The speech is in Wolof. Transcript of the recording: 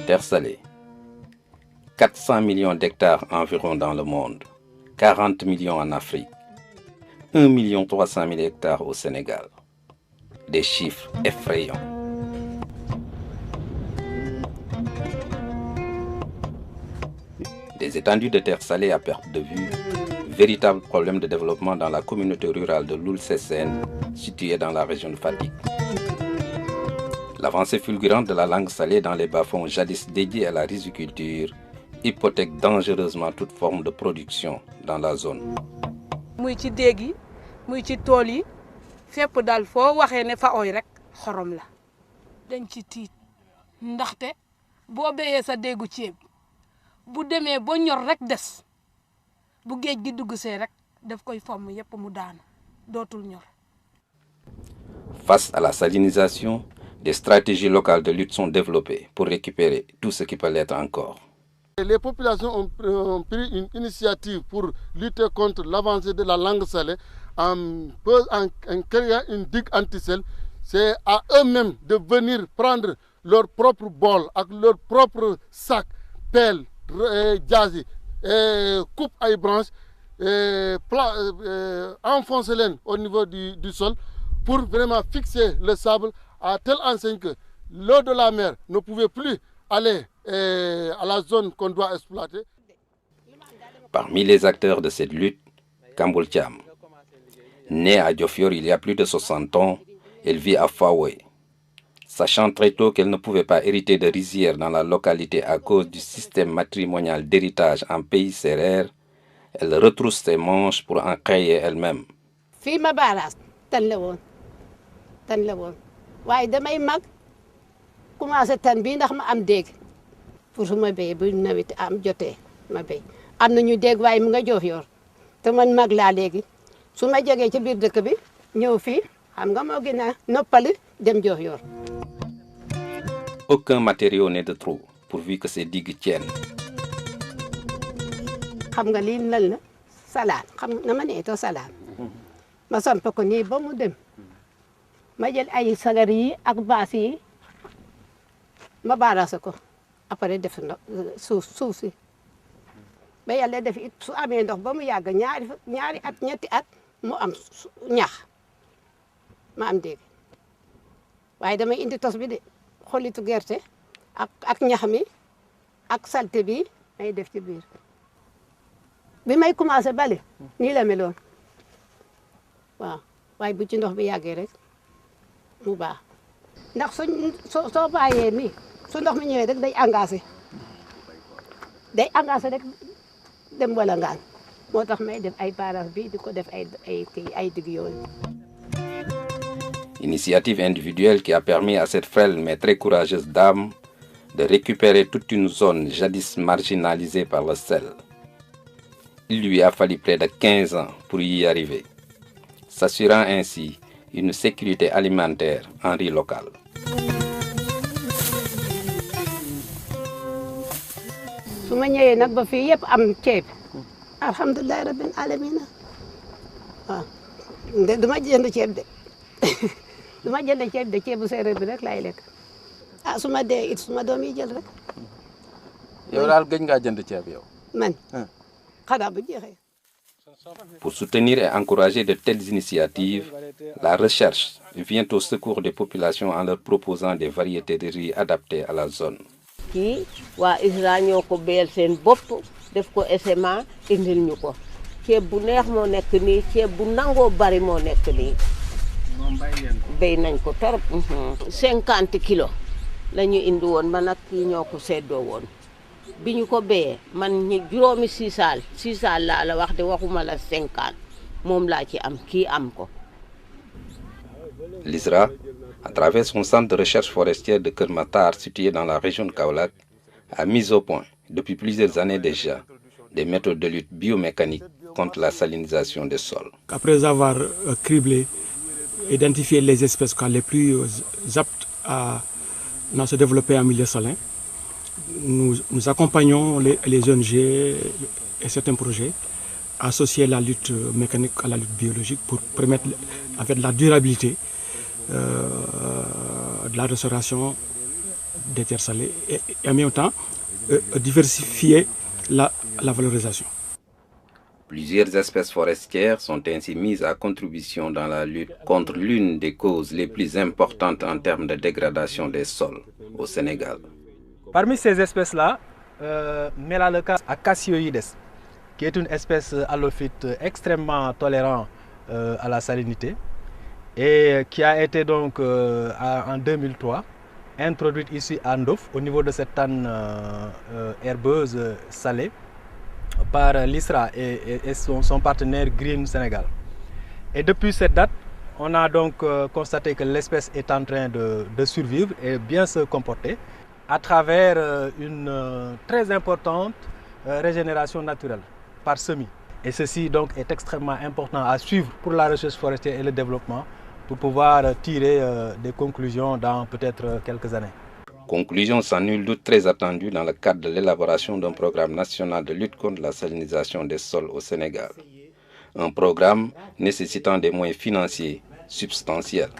Terre salée. 400 millions d'hectares environ dans le monde, 40 millions en Afrique, 1 300 000 hectares au Sénégal. Des chiffres effrayants. Des étendues de terre salée à perte de vue, véritable problème de développement dans la communauté rurale de Loul Sessène, située dans la région de Fatick. L'avancée fulgurante de la langue salée dans les bas-fonds jadis dédiés à la riziculture hypothèque dangereusement toute forme de production dans la zone. muy ci déeg yi muy ci tool yi fépp daal foo waxee ne fa ooy rek xorom la dañ ci tiit ndaxte boo béyee sa déegu ceeb bu demee ba ñor rek des bu géej gi dugg see rek daf koy fomm yépp mu daanu dootul ñor. Face à la salinisation, des stratégies locales de lutte sont développées pour récupérer tout ce qui peut l'être encore. Les populations ont pris une initiative pour lutter contre l'avancée de la langue salée en créant une digue anti-sel. C'est à eux-mêmes de venir prendre leur propre bol, avec leur propre sac, pelle, jazzy, coupe à branches, enfoncer au niveau du sol pour vraiment fixer le sable à telle enseigne que l'eau de la mer ne pouvait plus aller à la zone qu'on doit exploiter. Parmi les acteurs de cette lutte, Kamboul Thiam. Née à Diofior il y a plus de 60 ans, elle vit à Faoué. Sachant très tôt qu'elle ne pouvait pas hériter de rizières dans la localité à cause du système matrimonial d'héritage en pays sérère, elle retrousse ses manches pour en créer elle-même. Fii ma baaraas tan la woon waaye damay mag commencé tan bi ndax ma am déeg pour su ma béyee bu nawet am jotee ma béy am nañu déeg waaye mu nga Diofior te man mag laa léegi su ma jógee ci biir dëkk bi ñëw fii xam nga moo gën a noppali dem Diofior. Aucun matériau n'est de trop pourvu que ces digues tiennent. xam nga lii lan la salaan xam na ma neetoo salaan ma samp ko nii ba mu dem ma jël ay sagar yi ak baas yi ma baarase ko après def suuf si ba yàlla def it su amee ndox ba mu yàgg ñaari at ñetti at mu am ñax ma am dégg waaye damay indi tos bi de xolitu gerte ak ñax mi ak salte bi may def ci biir bi may commencé bale nii la meloon waaw waaye bu ci ndox bi yàggee rek mu baax ndax soo bàyyee nii su ndox mi ñëwee rek day engagé rek dem wala ngaan moo tax may def ay barrage bi di ko def ay digg yooyu. Initiative individuelle qui a permis à cette frêle mais très courageuse dame de récupérer toute une zone jadis marginalisée par le sel. Il lui a fallu près de 15 ans pour y arriver, s'assurant ainsi une sécurité alimentaire en riz local. su ma ñëwee nag ba fii yëpp am ceeb alhamdulilah rabbil alamin waaw du ma jënd ceeb de ceebu séeréer bi rek laay lekk su ma dee it su ma doom yi jël rek. yow daal gëj ngaa jënd ceeb yow. man xanaa bu jeexee. Pour soutenir et encourager de telles initiatives, la recherche vient au secours des populations en leur proposant des variétés de riz adaptées à la zone. kii waa ISRA ñoo ko béyal seen bopp def ko SMA indil ñu ko ceeb bu neex moo nekk nii ceeb bu nangoo bari moo nekk nii béy nañ ko torop 50 kilos la ñu indi woon man ak kii ñoo ko seddoo woon bi ñu ko béyee man ñi juróomi 6 saal laa la wax de waxuma la 50 moom laa ci am kii am ko. L'ISRA, à travers son centre de recherche forestière de Keur Matar, situé dans la région de Kaolack, a mis au point, depuis plusieurs années déjà, des méthodes de lutte biomécanique contre la salinisation des sols. Après avoir criblé, identifié les espèces les plus aptes à se développer en milieu salin, nous accompagnons les ONG et certains projets à associer la lutte mécanique à la lutte biologique pour permettre en fait, la durabilité de la restauration des terres salées et en même temps diversifier la valorisation. Plusieurs espèces forestières sont ainsi mises à contribution dans la lutte contre l'une des causes les plus importantes en termes de dégradation des sols au Sénégal. Parmi ces espèces-là, Melaleuca acasioides, qui est une espèce halophyte extrêmement tolérante à la salinité et qui a été donc en 2003 introduite ici à Ndof au niveau de cette tanne herbeuse salée par l'ISRA et son partenaire Green Sénégal. Et depuis cette date, on a donc constaté que l'espèce est en train de survivre et bien se comporter à travers une très importante régénération naturelle par semis. Et ceci donc est extrêmement important à suivre pour la recherche forestière et le développement pour pouvoir tirer des conclusions dans peut-être quelques années. Conclusion sans nul doute très attendue dans le cadre de l'élaboration d'un programme national de lutte contre la salinisation des sols au Sénégal. Un programme nécessitant des moyens financiers substantiels.